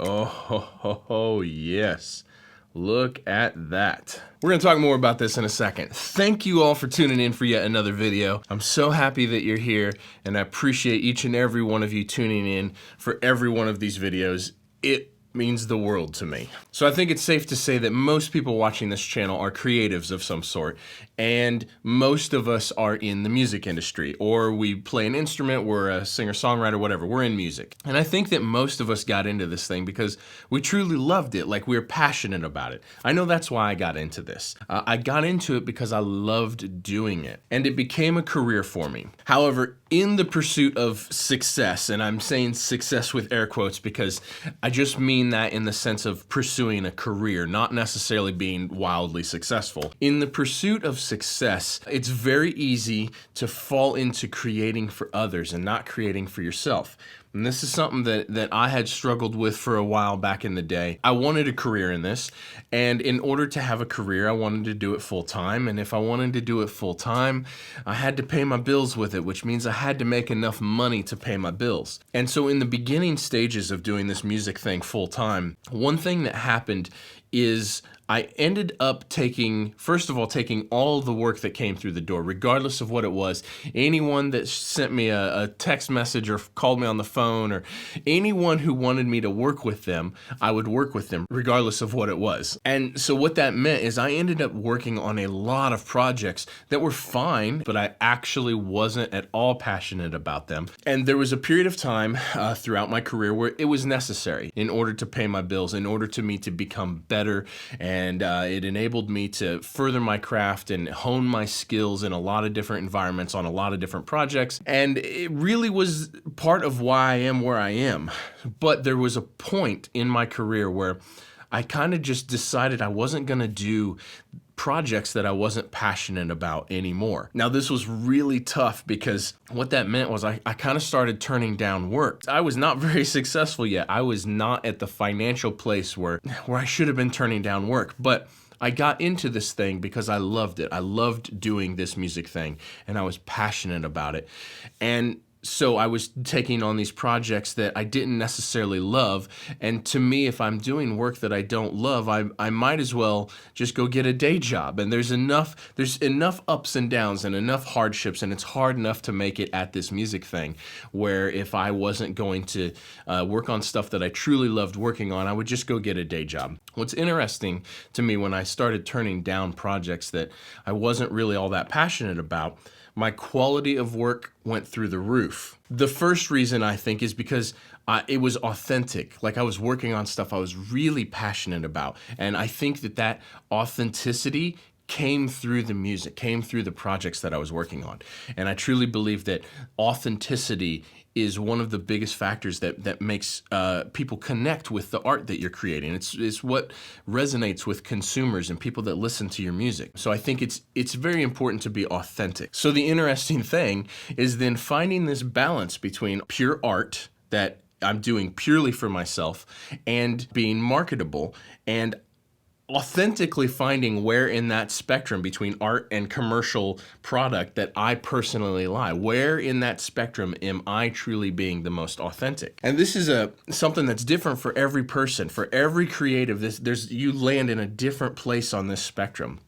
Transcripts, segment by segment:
Oh, yes. Look at that. We're going to talk more about this in a second. Thank you all for tuning in for yet another video. I'm so happy that you're here, and I appreciate each and every one of you tuning in for every one of these videos. It means the world to me. So I think it's safe to say that most people watching this channel are creatives of some sort, and most of us are in the music industry, or we play an instrument, we're a singer-songwriter, whatever, we're in music. And I think that most of us got into this thing because we truly loved it, like we were passionate about it. I know that's why I got into this. I got into it because I loved doing it, and it became a career for me. However, in the pursuit of success, and I'm saying success with air quotes because I just mean that in the sense of pursuing a career, not necessarily being wildly successful. In the pursuit of success, it's very easy to fall into creating for others and not creating for yourself. And this is something that I had struggled with for a while back in the day. I wanted a career in this, and in order to have a career, I wanted to do it full time. And if I wanted to do it full time, I had to pay my bills with it, which means I had to make enough money to pay my bills. And so in the beginning stages of doing this music thing full time, one thing that happened is I ended up first of all, taking all the work that came through the door, regardless of what it was. Anyone that sent me a text message or called me on the phone, or anyone who wanted me to work with them, I would work with them, regardless of what it was. And so what that meant is I ended up working on a lot of projects that were fine, but I actually wasn't at all passionate about them. And there was a period of time throughout my career where it was necessary in order to pay my bills, in order to me to become better, and it enabled me to further my craft and hone my skills in a lot of different environments on a lot of different projects. And it really was part of why I am where I am. But there was a point in my career where I kind of just decided I wasn't going to do projects that I wasn't passionate about anymore. Now, this was really tough because what that meant was I kind of started turning down work. I was not very successful yet. I was not at the financial place where I should have been turning down work, but I got into this thing because I loved it. I loved doing this music thing, and I was passionate about it. And so I was taking on these projects that I didn't necessarily love, and to me, if I'm doing work that I don't love, I might as well just go get a day job. And there's enough ups and downs and enough hardships, and it's hard enough to make it at this music thing, where if I wasn't going to work on stuff that I truly loved working on, I would just go get a day job. What's interesting to me when I started turning down projects that I wasn't really all that passionate about, my quality of work went through the roof. The first reason, I think, is because it was authentic. Like, I was working on stuff I was really passionate about. And I think that authenticity came through the music, came through the projects that I was working on. And I truly believe that authenticity is one of the biggest factors that makes people connect with the art that you're creating. It's what resonates with consumers and people that listen to your music. So I think it's very important to be authentic. So the interesting thing is then finding this balance between pure art that I'm doing purely for myself and being marketable, and authentically finding where in that spectrum between art and commercial product that I personally lie. Where in that spectrum am I truly being the most authentic? And this is something that's different for every person, for every creative. You land in a different place on this spectrum.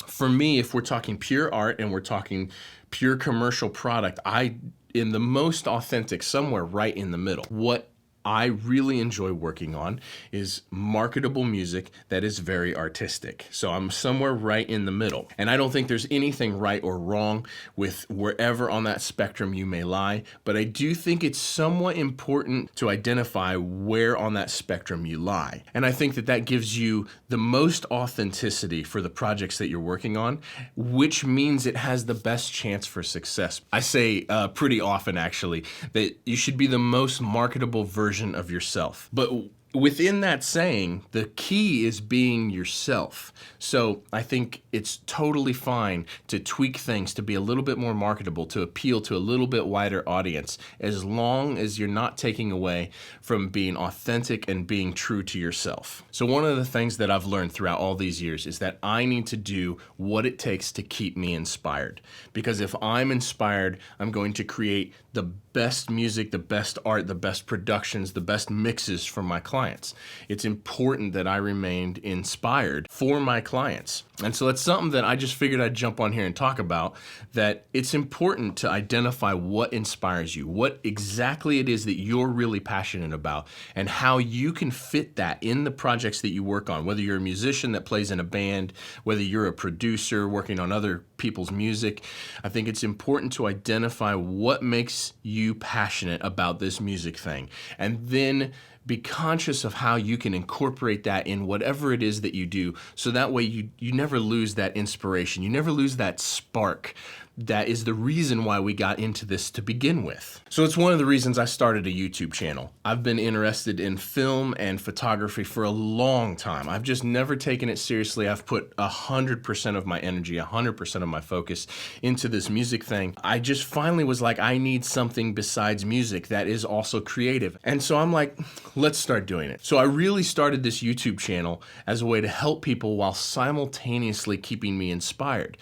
For me, if we're talking pure art and we're talking pure commercial product, I am the most authentic somewhere right in the middle. What I really enjoy working on is marketable music that is very artistic. So I'm somewhere right in the middle. And I don't think there's anything right or wrong with wherever on that spectrum you may lie, but I do think it's somewhat important to identify where on that spectrum you lie. And I think that gives you the most authenticity for the projects that you're working on, which means it has the best chance for success. I say pretty often, actually, that you should be the most marketable version of yourself. But within that saying, the key is being yourself. So I think it's totally fine to tweak things to be a little bit more marketable, to appeal to a little bit wider audience, as long as you're not taking away from being authentic and being true to yourself. So one of the things that I've learned throughout all these years is that I need to do what it takes to keep me inspired. Because if I'm inspired, I'm going to create the best music, the best art, the best productions, the best mixes for my clients. clients. It's important that I remained inspired for my clients. And so that's something that I just figured I'd jump on here and talk about, that it's important to identify what inspires you, what exactly it is that you're really passionate about, and how you can fit that in the projects that you work on, whether you're a musician that plays in a band, whether you're a producer working on other people's music. I think it's important to identify what makes you passionate about this music thing, and then be conscious of how you can incorporate that in whatever it is that you do, so that way you never lose that inspiration, you never lose that spark. That is the reason why we got into this to begin with. So it's one of the reasons I started a YouTube channel. I've been interested in film and photography for a long time. I've just never taken it seriously. I've put 100% of my energy, 100% of my focus into this music thing. I just finally was like, I need something besides music that is also creative. And so I'm like, let's start doing it. So I really started this YouTube channel as a way to help people while simultaneously keeping me inspired,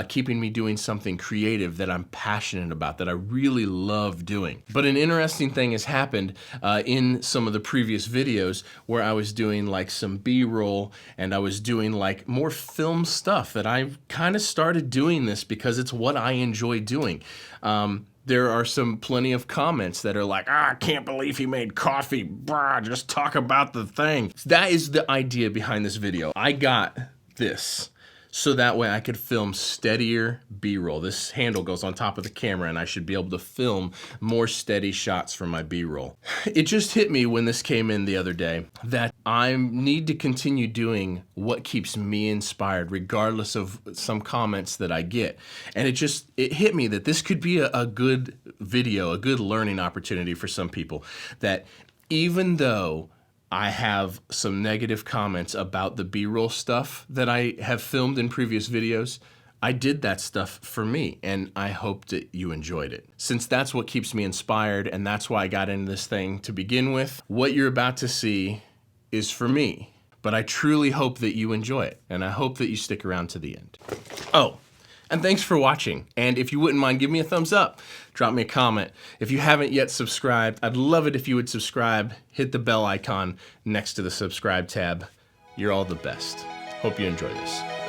keeping me doing something creative that I'm passionate about, that I really love doing. But an interesting thing has happened in some of the previous videos where I was doing like some B-roll and I was doing like more film stuff, that I kind of started doing this because it's what I enjoy doing. There are plenty of comments that are like, I can't believe he made coffee, brah, just talk about the thing. That is the idea behind this video. I got this so that way I could film steadier B-roll. This handle goes on top of the camera and I should be able to film more steady shots for my B-roll. It just hit me when this came in the other day that I need to continue doing what keeps me inspired regardless of some comments that I get. And it hit me that this could be a good video, a good learning opportunity for some people, that even though I have some negative comments about the B-roll stuff that I have filmed in previous videos, I did that stuff for me, and I hope that you enjoyed it. Since that's what keeps me inspired, and that's why I got into this thing to begin with, what you're about to see is for me. But I truly hope that you enjoy it, and I hope that you stick around to the end. Oh, and thanks for watching. And if you wouldn't mind, give me a thumbs up. Drop me a comment. If you haven't yet subscribed, I'd love it if you would subscribe. Hit the bell icon next to the subscribe tab. You're all the best. Hope you enjoy this.